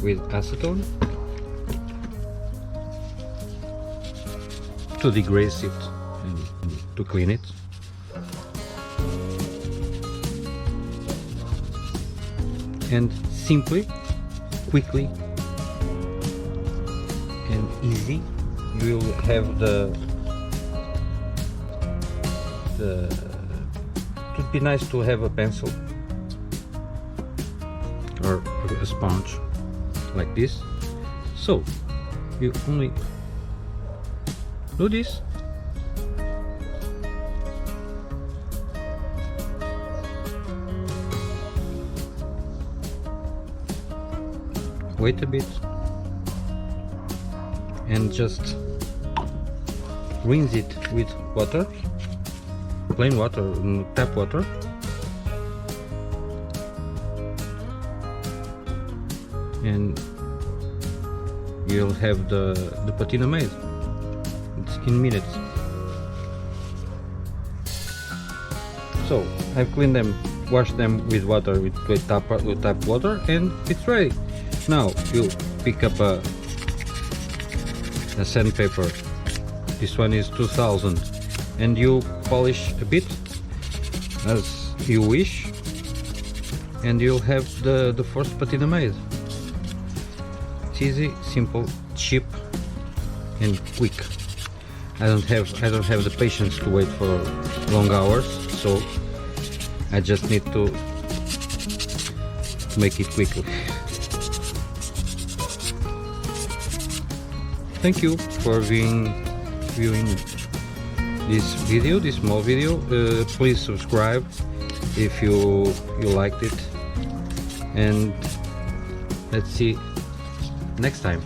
with acetone to degrease it and to clean it. And simply, quickly and easy, you will have it would be nice to have a pencil or a sponge like this. So you only do this, wait a bit, and just rinse it with water, plain water, tap water, and you'll have the patina made. It's in minutes. So I've cleaned them, washed them with water, with tap water, and it's ready. Now you pick up a sandpaper. This one is 2000, and you polish a bit as you wish, and you'll have the first patina made. It's easy, simple, cheap, and quick. I don't have the patience to wait for long hours, so I just need to make it quickly. Thank you for viewing this video, this small video. Please subscribe if you liked it, and let's see next time.